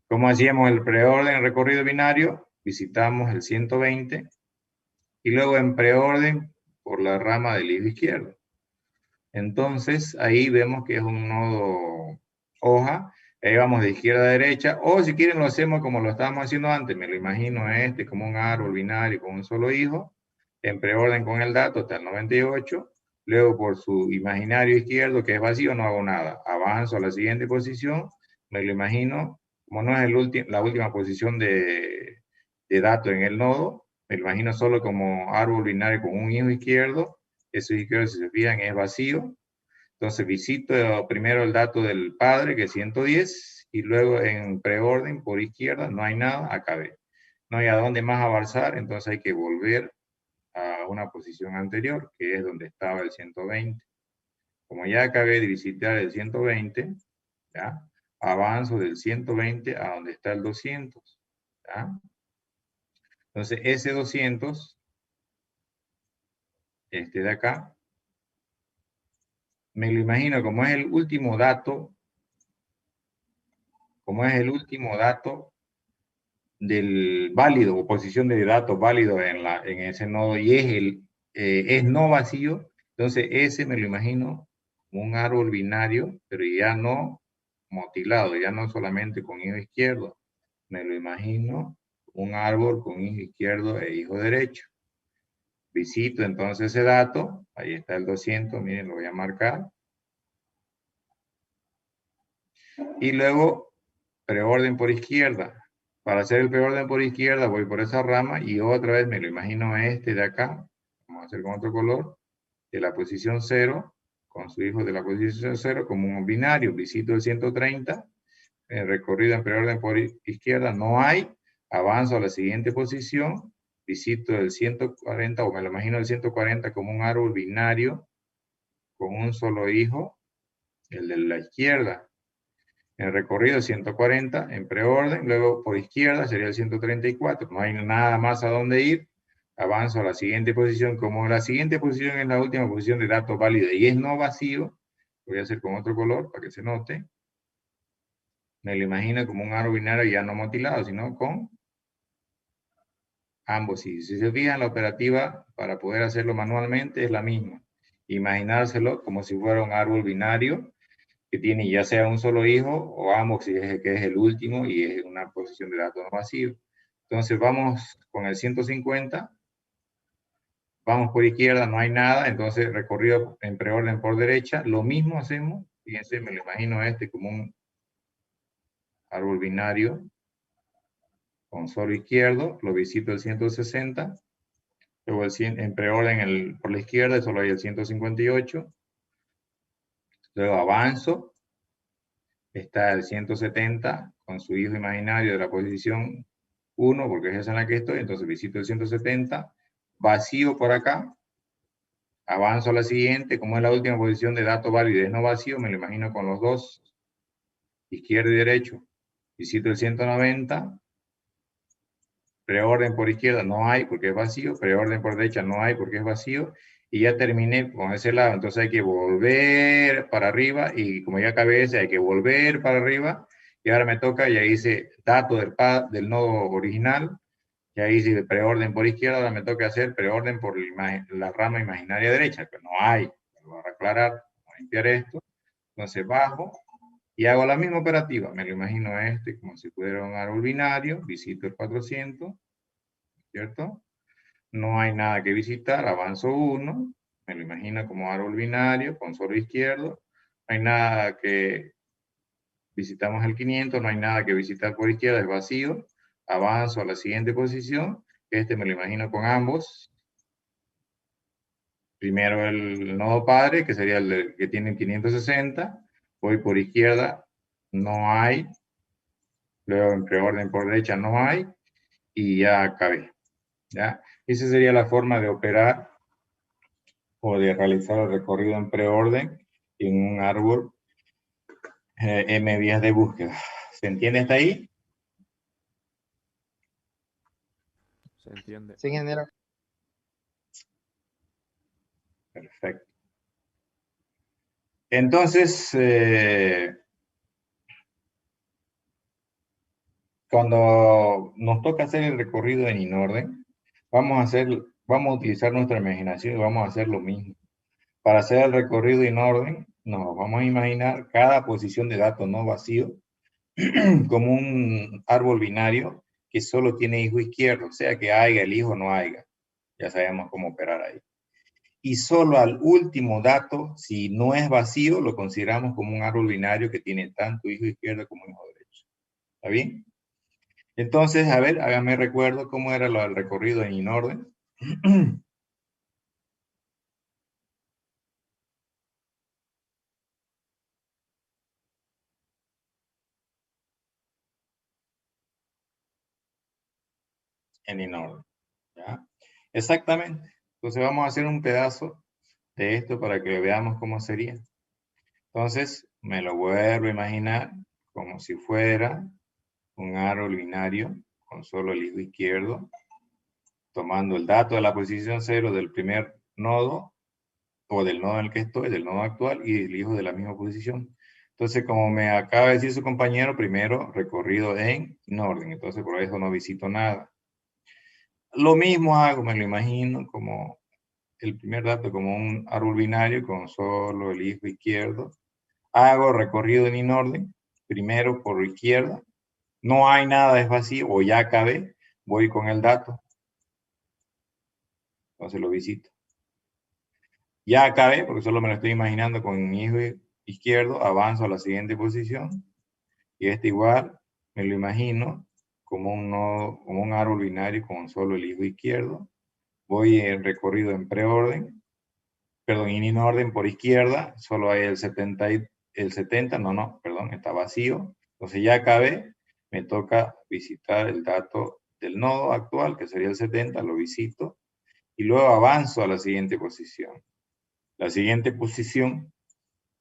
¿Cómo hacíamos el preorden recorrido binario? Visitamos el 120 y luego en preorden por la rama del hijo izquierdo. Entonces, ahí vemos que es un nodo hoja. Ahí vamos de izquierda a derecha. O si quieren lo hacemos como lo estábamos haciendo antes. Me lo imagino como un árbol binario con un solo hijo. En preorden con el dato hasta el 98. Luego por su imaginario izquierdo, que es vacío, no hago nada. Avanzo a la siguiente posición. Me lo imagino, como no es la última posición de dato en el nodo, me lo imagino solo como árbol binario con un hijo izquierdo. Ese izquierdo, si se fijan, es vacío. Entonces visito primero el dato del padre, que es 110, y luego en preorden por izquierda no hay nada, acabé. No hay a dónde más avanzar, entonces hay que volver a una posición anterior, que es donde estaba el 120. Como ya acabé de visitar el 120, ¿ya? Avanzo del 120 a donde está el 200. ¿Ya? Entonces ese 200, este de acá, me lo imagino como es el último dato, del válido o posición de datos válido en ese nodo y es no vacío, entonces ese me lo imagino como un árbol binario, pero ya no motilado, ya no solamente con hijo izquierdo, me lo imagino un árbol con hijo izquierdo e hijo derecho. Visito entonces ese dato, ahí está el 200, miren, lo voy a marcar. Y luego preorden por izquierda. Para hacer el preorden por izquierda voy por esa rama y otra vez me lo imagino este de acá. Vamos a hacer con otro color. De la posición 0, con su hijo de la posición 0 como un binario. Visito el 130. El recorrido en preorden por izquierda no hay. Avanzo a la siguiente posición. Visito el 140 o me lo imagino el 140 como un árbol binario con un solo hijo, el de la izquierda. En recorrido 140 en preorden, luego por izquierda sería el 134. No hay nada más a dónde ir. Avanzo a la siguiente posición. Como la siguiente posición es la última posición de dato válido y es no vacío, voy a hacer con otro color para que se note. Me lo imagino como un árbol binario ya no motilado, sino con ambos. Si se fijan, la operativa para poder hacerlo manualmente es la misma. Imaginárselo como si fuera un árbol binario que tiene ya sea un solo hijo o ambos, si es que es el último y es una posición de datos no vacío. Entonces vamos con el 150, vamos por izquierda, no hay nada, entonces recorrido en preorden por derecha, lo mismo hacemos, fíjense, me lo imagino como un árbol binario con solo izquierdo, lo visito el 160, luego en preorden por la izquierda solo hay el 158, luego avanzo, está el 170 con su hijo imaginario de la posición 1, porque es esa en la que estoy, entonces visito el 170, vacío por acá, avanzo a la siguiente, como es la última posición de dato válido, es no vacío, me lo imagino con los dos, izquierdo y derecho, visito el 190, preorden por izquierda no hay porque es vacío, preorden por derecha no hay porque es vacío, y ya terminé con ese lado, entonces hay que volver para arriba, y como ya acabé ese, hay que volver para arriba, y ahora me toca, ya hice dato del nodo original, ya hice preorden por izquierda, ahora me toca hacer preorden por la rama imaginaria derecha, pero no hay, lo voy a aclarar, voy a limpiar esto, entonces bajo, y hago la misma operativa, me lo imagino como si fuera un árbol binario, visito el 400, ¿cierto? No hay nada que visitar, avanzo 1, me lo imagino como árbol binario, con solo izquierdo, no hay nada que visitamos el 500, no hay nada que visitar por izquierda, es vacío, avanzo a la siguiente posición, me lo imagino con ambos, primero el nodo padre, que sería el que tiene 560, voy por izquierda, no hay, luego en preorden por derecha no hay, y ya acabé, ¿ya? Esa sería la forma de operar o de realizar el recorrido en preorden en un árbol M vías de búsqueda. ¿Se entiende hasta ahí? Se entiende. Sí, ingeniero. Perfecto. Entonces, cuando nos toca hacer el recorrido en orden, vamos a utilizar nuestra imaginación y vamos a hacer lo mismo. Para hacer el recorrido en orden, nos vamos a imaginar cada posición de datos no vacío como un árbol binario que solo tiene hijo izquierdo, o sea que haya el hijo o no haya. Ya sabemos cómo operar ahí. Y solo al último dato, si no es vacío, lo consideramos como un árbol binario que tiene tanto hijo izquierdo como hijo derecho. ¿Está bien? Entonces, a ver, hágame recuerdo cómo era el recorrido en orden. En orden. ¿Ya? Exactamente. Entonces vamos a hacer un pedazo de esto para que veamos cómo sería. Entonces, me lo vuelvo a imaginar como si fuera un árbol binario con solo el hijo izquierdo, tomando el dato de la posición 0 del primer nodo, o del nodo en el que estoy, del nodo actual, y el hijo de la misma posición. Entonces, como me acaba de decir su compañero, primero recorrido en orden. Entonces, por eso no visito nada. Lo mismo hago, me lo imagino como el primer dato, como un árbol binario con solo el hijo izquierdo. Hago recorrido en orden, primero por izquierda. No hay nada, es vacío, o ya acabé, voy con el dato. Entonces lo visito. Ya acabé, porque solo me lo estoy imaginando con mi hijo izquierdo, avanzo a la siguiente posición. Y este igual, me lo imagino como un nodo, como un árbol binario con solo el hijo izquierdo. Voy en recorrido en preorden, perdón, en orden por izquierda, solo hay el 70, no, perdón, está vacío. Entonces ya acabé, me toca visitar el dato del nodo actual, que sería el 70, lo visito, y luego avanzo a la siguiente posición. La siguiente posición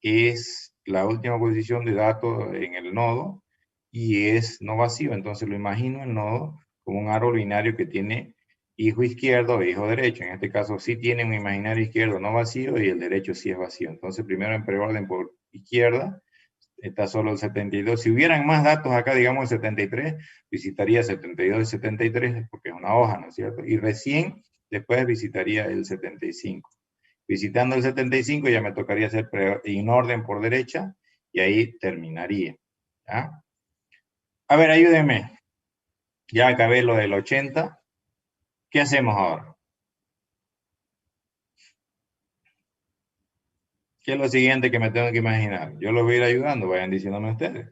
es la última posición de datos en el nodo, y es no vacío, entonces lo imagino el nodo como un árbol binario que tiene hijo izquierdo e hijo derecho. En este caso sí tiene un imaginario izquierdo no vacío y el derecho sí es vacío. Entonces primero en preorden por izquierda está solo el 72. Si hubieran más datos acá, digamos el 73, visitaría 72 y 73 porque es una hoja, ¿no es cierto? Y recién después visitaría el 75. Visitando el 75 ya me tocaría hacer en orden por derecha y ahí terminaría. ¿Ya? A ver, ayúdenme. Ya acabé lo del 80. ¿Qué hacemos ahora? ¿Qué es lo siguiente que me tengo que imaginar? Yo los voy a ir ayudando, vayan diciéndome ustedes.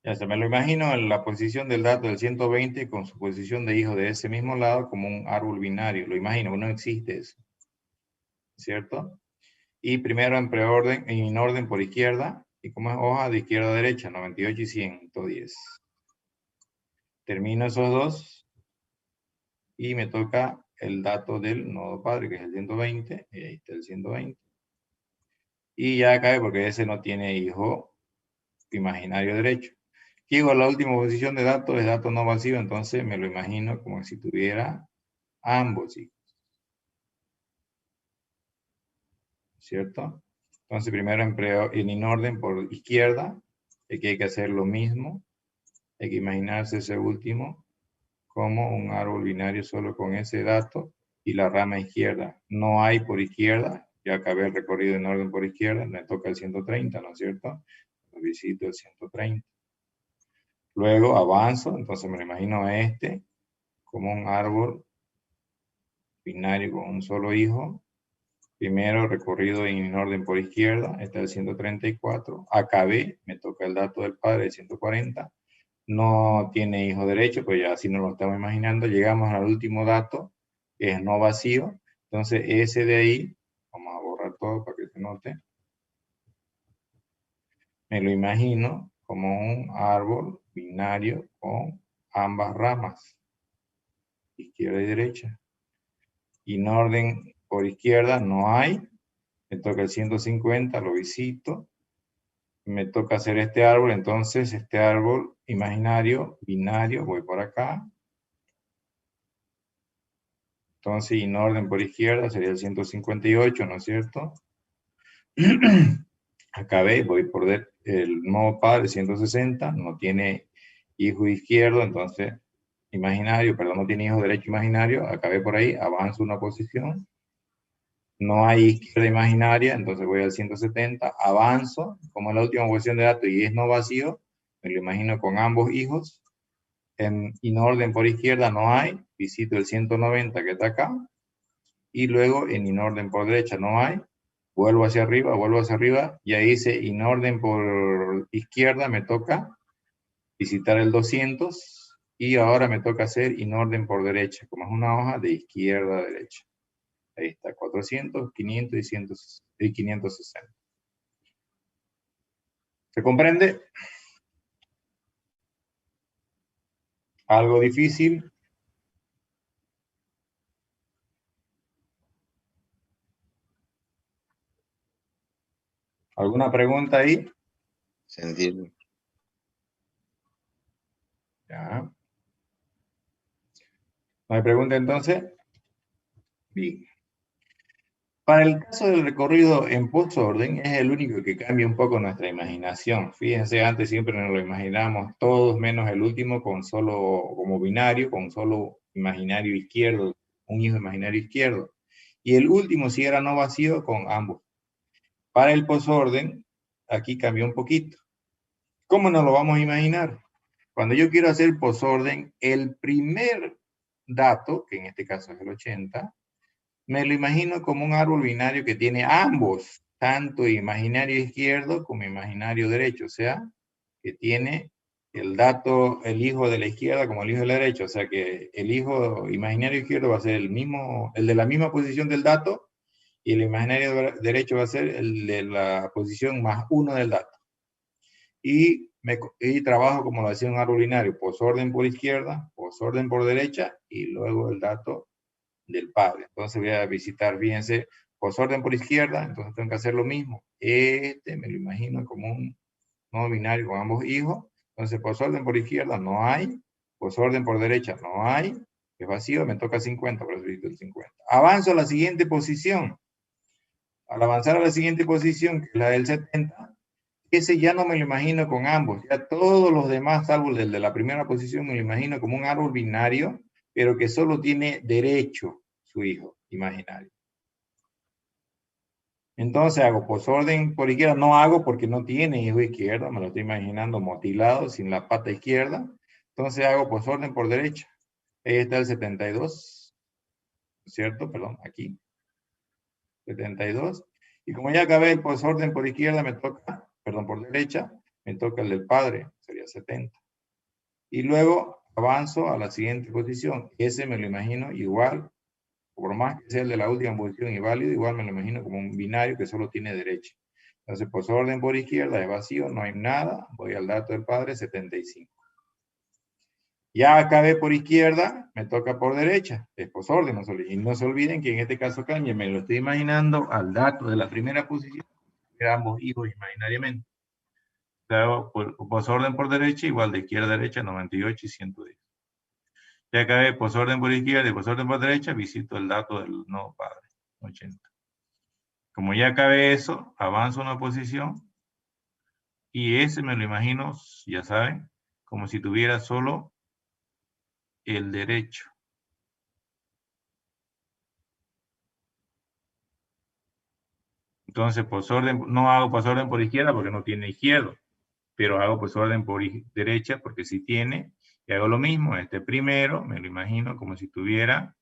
Ya se me lo imagino en la posición del dato del 120 con su posición de hijo de ese mismo lado como un árbol binario. Lo imagino, no existe eso. ¿Cierto? Y primero en preorden, en orden por izquierda, y como es hoja de izquierda a derecha, 98 y 110. Termino esos dos y me toca el dato del nodo padre, que es el 120, y ahí está el 120. Y ya cae porque ese no tiene hijo imaginario derecho. Llego a la última posición de datos, es dato no vacío, entonces me lo imagino como si tuviera ambos hijos. ¿Cierto? Entonces primero en orden por izquierda, aquí hay que hacer lo mismo, hay que imaginarse ese último como un árbol binario solo con ese dato y la rama izquierda. No hay por izquierda, ya acabé el recorrido en orden por izquierda, me toca el 130, ¿no es cierto? Visito el 130. Luego avanzo, entonces me lo imagino este como un árbol binario con un solo hijo. Primero recorrido en orden por izquierda, está el 134. Acabé, me toca el dato del padre, el 140. No tiene hijo derecho, pues ya así nos lo estamos imaginando. Llegamos al último dato, que es no vacío. Entonces ese de ahí, vamos a borrar todo para que se note. Me lo imagino como un árbol binario con ambas ramas, izquierda y derecha. Y en orden por izquierda no hay. Me toca el 150, lo visito. Me toca hacer este árbol, entonces este árbol imaginario, binario, voy por acá. Entonces, inorden por izquierda sería el 158, ¿no es cierto? Acabé, voy por el nuevo padre, 160, no tiene hijo izquierdo, entonces, imaginario, perdón, no tiene hijo derecho imaginario, acabé por ahí, avanzo una posición, no hay izquierda imaginaria, entonces voy al 170, avanzo, como es la última posición de datos y es no vacío, me lo imagino con ambos hijos, en inorden por izquierda no hay, visito el 190 que está acá, y luego en inorden por derecha no hay, vuelvo hacia arriba, ya hice inorden por izquierda, me toca visitar el 200, y ahora me toca hacer inorden por derecha, como es una hoja de izquierda a derecha. Ahí está, 400, 500 y 560. ¿Se comprende? ¿Algo difícil? ¿Alguna pregunta ahí? Se entiende. Ya. ¿No hay pregunta entonces? Bien. Para el caso del recorrido en postorden, es el único que cambia un poco nuestra imaginación. Fíjense, antes siempre nos lo imaginamos todos, menos el último, con solo, como binario, con solo imaginario izquierdo, un hijo imaginario izquierdo. Y el último sí era no vacío con ambos. Para el postorden, aquí cambió un poquito. ¿Cómo nos lo vamos a imaginar? Cuando yo quiero hacer postorden, el primer dato, que en este caso es el 80, me lo imagino como un árbol binario que tiene ambos, tanto imaginario izquierdo como imaginario derecho, o sea, que tiene el dato, el hijo de la izquierda como el hijo de la derecha, o sea que el hijo imaginario izquierdo va a ser el mismo, el de la misma posición del dato, y el imaginario derecho va a ser el de la posición más uno del dato. Y trabajo como lo hacía un árbol binario, posorden por izquierda, posorden por derecha, y luego el dato del padre. Entonces voy a visitar, fíjense, posorden por izquierda, entonces tengo que hacer lo mismo. Este me lo imagino como un no binario con ambos hijos. Entonces posorden por izquierda no hay, posorden por derecha no hay, es vacío, me toca 50, por eso visito el 50. Avanzo a la siguiente posición. Al avanzar a la siguiente posición, que es la del 70, ese ya no me lo imagino con ambos. Ya todos los demás, salvo el de la primera posición, me lo imagino como un árbol binario, pero que solo tiene derecho su hijo imaginario. Entonces hago posorden por izquierda, no hago porque no tiene hijo izquierdo, me lo estoy imaginando motilado, sin la pata izquierda. Entonces hago posorden por derecha. Ahí está el 72, ¿cierto? Perdón, aquí. 72. Y como ya acabé el posorden por izquierda, me toca, perdón, por derecha, me toca el del padre, sería 70. Y luego avanzo a la siguiente posición. Ese me lo imagino igual, por más que sea el de la última posición y válido, igual me lo imagino como un binario que solo tiene derecha. Entonces, posorden por izquierda es vacío, no hay nada. Voy al dato del padre, 75. Ya acabé por izquierda, me toca por derecha. Es posorden, y no se olviden que en este caso cambia, me lo estoy imaginando al dato de la primera posición, que ambos hijos imaginariamente. Hago posorden por derecha, igual de izquierda a derecha, 98 y 110. Ya acabé posorden por izquierda y posorden por derecha, visito el dato del nuevo padre, 80. Como ya acabé eso, avanzo una posición y ese me lo imagino, ya saben, como si tuviera solo el derecho. Entonces, no hago posorden por izquierda porque no tiene izquierdo, pero hago posorden por derecha porque sí tiene, y hago lo mismo. Este primero me lo imagino como si tuviera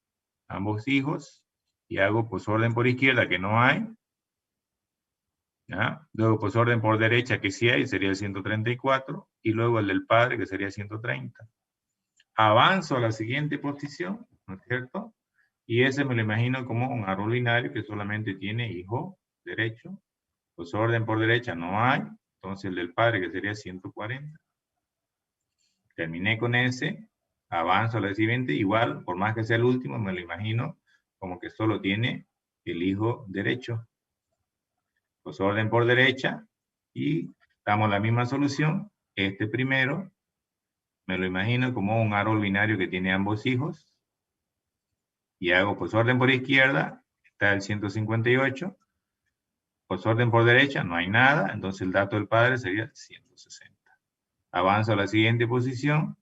ambos hijos, y hago posorden por izquierda que no hay, ¿ya? Luego posorden por derecha que sí hay, sería el 134, y luego el del padre que sería 130. Avanzo a la siguiente posición, ¿no es cierto? Y ese me lo imagino como un árbol binario que solamente tiene hijo derecho. Posorden por derecha no hay, entonces el del padre que sería 140. Terminé con ese, avanzo a la siguiente, igual, por más que sea el último, me lo imagino como que solo tiene el hijo derecho. Posorden por derecha, y damos la misma solución. Este primero, me lo imagino como un árbol binario que tiene ambos hijos. y hago pues orden por izquierda, está el 158, pues orden por derecha, no hay nada, entonces el dato del padre sería 160. Avanzo a la siguiente posición,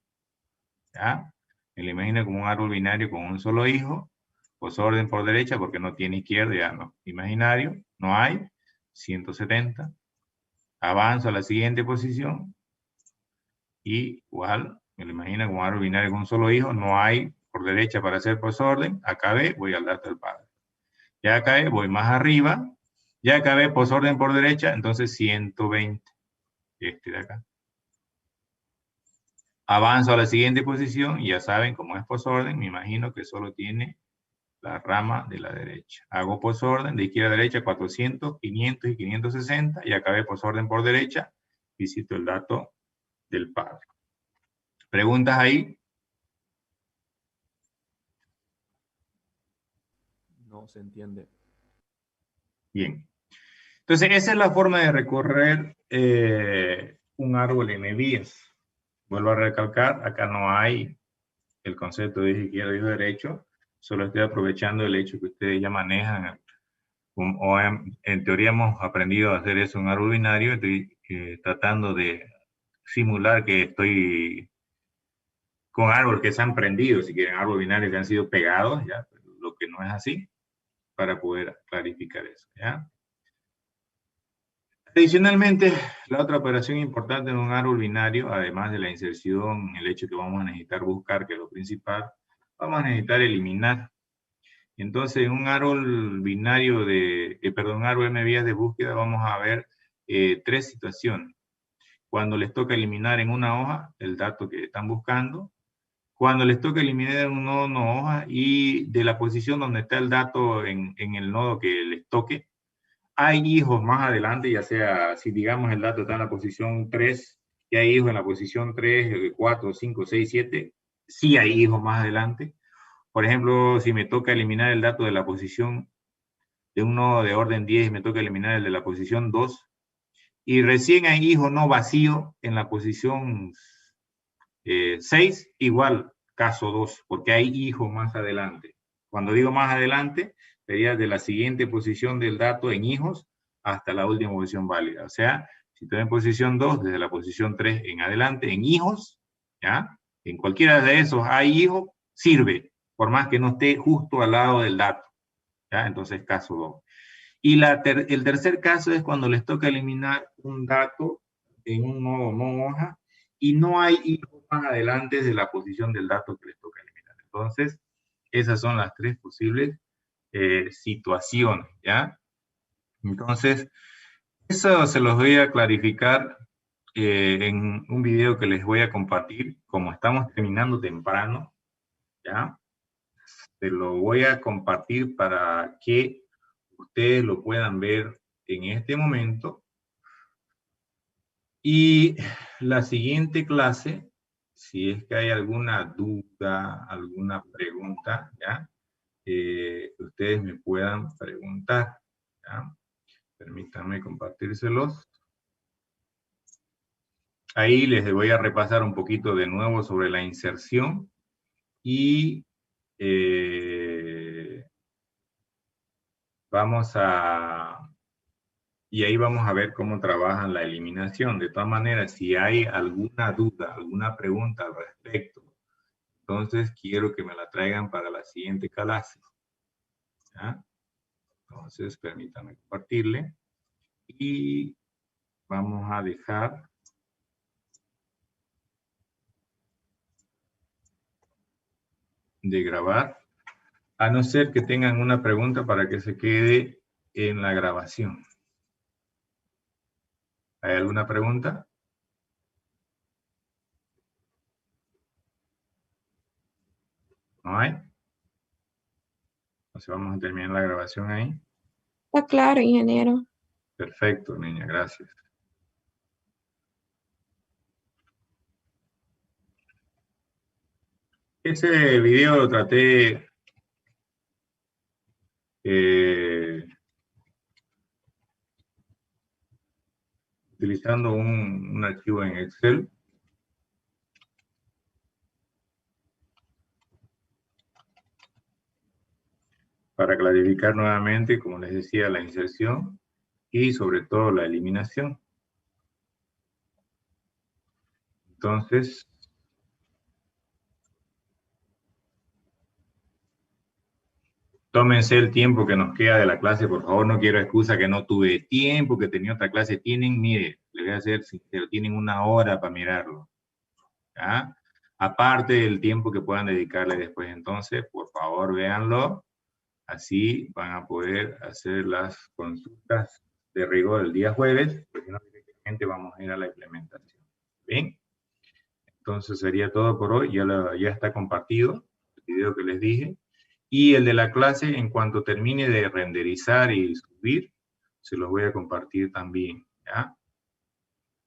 ¿ya? Me lo imagino como un árbol binario con un solo hijo, pues orden por derecha porque no tiene izquierda, ya no. Imaginario, no hay, 170. Avanzo a la siguiente posición, y igual, me lo imagino como un árbol binario con un solo hijo, no hay por derecha para hacer pues orden, acabé, voy al dato del padre. Ya acabé, voy más arriba, ya acabé posorden por derecha, entonces 120, este de acá. Avanzo a la siguiente posición y ya saben, como es posorden, me imagino que solo tiene la rama de la derecha. Hago posorden de izquierda a derecha 400, 500 y 560 y acabé posorden por derecha, visito el dato del padre. ¿Preguntas ahí? No se entiende. Bien. Entonces, esa es la forma de recorrer un árbol en vías. Vuelvo a recalcar, acá no hay el concepto de izquierda y derecho, solo estoy aprovechando el hecho que ustedes ya manejan, o en teoría hemos aprendido a hacer eso en un árbol binario, estoy tratando de simular que estoy con árboles que se han prendido, si quieren, árboles binarios que han sido pegados, ya, lo que no es así, para poder clarificar eso, ¿ya? Adicionalmente, la otra operación importante en un árbol binario, además de la inserción, el hecho que vamos a necesitar buscar, que es lo principal, vamos a necesitar eliminar. Entonces, en un árbol binario un árbol M vías de búsqueda, vamos a ver tres situaciones. Cuando les toca eliminar en una hoja el dato que están buscando, cuando les toca eliminar en un nodo, no hoja, y de la posición donde está el dato en el nodo que les toque, hay hijos más adelante, ya sea, si digamos el dato está en la posición 3, y hay hijos en la posición 3, 4, 5, 6, 7, sí hay hijos más adelante. Por ejemplo, si me toca eliminar el dato de la posición de un nodo de orden 10 y me toca eliminar el de la posición 2, y recién hay hijo no vacío en la posición 6, igual caso 2, porque hay hijo más adelante. Cuando digo más adelante, sería de la siguiente posición del dato en hijos hasta la última posición válida. O sea, si estoy en posición 2, desde la posición 3 en adelante, en hijos, ¿ya? En cualquiera de esos hay hijo, sirve, por más que no esté justo al lado del dato, ¿ya? Entonces, caso 2. Y el tercer caso es cuando les toca eliminar un dato en un nodo no hoja y no hay hijos más adelante de la posición del dato que les toca eliminar. Entonces, esas son las tres posibles situaciones, ¿ya? Entonces, eso se los voy a clarificar en un video que les voy a compartir. Como estamos terminando temprano, ¿ya? Se lo voy a compartir para que ustedes lo puedan ver en este momento. Y la siguiente clase, si es que hay alguna duda, alguna pregunta, ¿ya? Ustedes me puedan preguntar, ¿ya? Permítanme compartírselos. Ahí les voy a repasar un poquito de nuevo sobre la inserción y y ahí vamos a ver cómo trabajan la eliminación. De todas maneras, si hay alguna duda, alguna pregunta al respecto, entonces quiero que me la traigan para la siguiente clase, ¿ya? Entonces, permítanme compartirle. Y vamos a dejar de grabar, a no ser que tengan una pregunta para que se quede en la grabación. ¿Hay alguna pregunta? ¿No hay? Entonces vamos a terminar la grabación ahí. Está claro, ingeniero. Perfecto, niña, gracias. Ese video lo traté utilizando un archivo en Excel. para clarificar nuevamente, como les decía, la inserción y sobre todo la eliminación. Entonces, tómense el tiempo que nos queda de la clase, por favor, no quiero excusa que no tuve tiempo, que tenía otra clase. Tienen, mire, les voy a ser sincero, tienen 1 hora para mirarlo. ¿Ya? Aparte del tiempo que puedan dedicarle después, entonces, por favor, véanlo. Así van a poder hacer las consultas de rigor el día jueves, porque si no, directamente vamos a ir a la implementación. ¿Bien? Entonces sería todo por hoy. Ya está compartido el video que les dije. Y el de la clase, en cuanto termine de renderizar y subir, se los voy a compartir también. ¿Ya?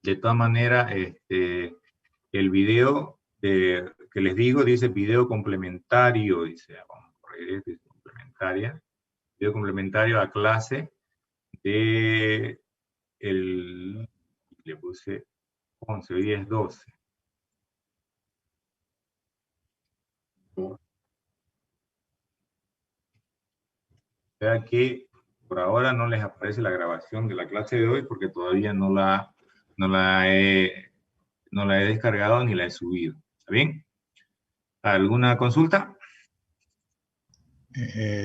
De todas maneras, el video que les digo dice video complementario, dice, vamos a corregir, dice complementaria, video complementario a clase de le puse 11, hoy es 12. O sea que por ahora no les aparece la grabación de la clase de hoy porque todavía no la he descargado ni la he subido. ¿Está bien? ¿Alguna consulta?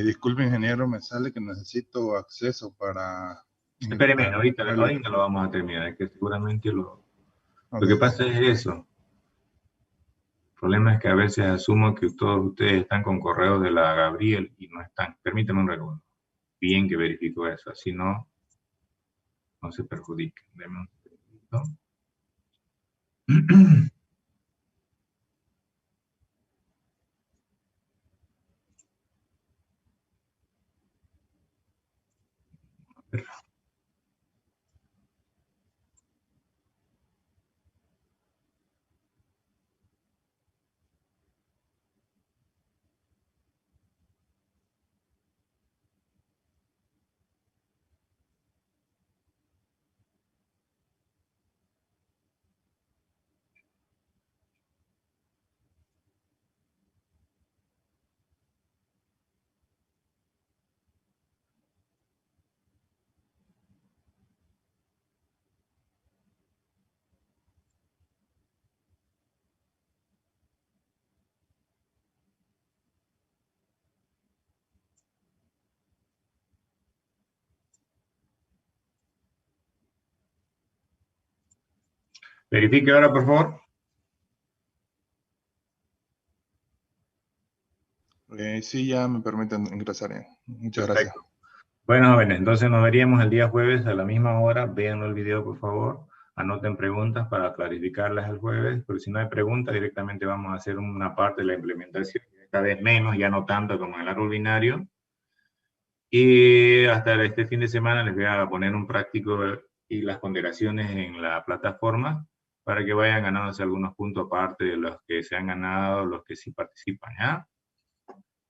Disculpe, ingeniero, me sale que necesito acceso para... Espéreme, ahorita lo vamos a terminar, es que seguramente lo Ok. que pasa es eso. El problema es que a veces asumo que todos ustedes están con correos de la Gabriel y no están. Permítanme un segundo. Bien que verifico eso, así no se perjudiquen. Denme un segundito. Verifique ahora, por favor. Sí, ya me permiten ingresar. Muchas Perfecto. gracias. Bueno, jóvenes, entonces nos veríamos el día jueves a la misma hora. Véanlo el video, por favor. Anoten preguntas para clarificarlas el jueves, pero si no hay preguntas, directamente vamos a hacer una parte de la implementación, esta vez menos, ya no tanto como en el árbol binario. Y hasta este fin de semana les voy a poner un práctico y las ponderaciones en la plataforma para que vayan ganándose algunos puntos aparte de los que se han ganado, los que sí participan, ¿ya?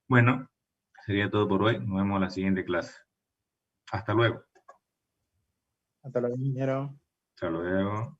Bueno, sería todo por hoy. Nos vemos en la siguiente clase. Hasta luego. Hasta luego, ingeniero. Hasta luego.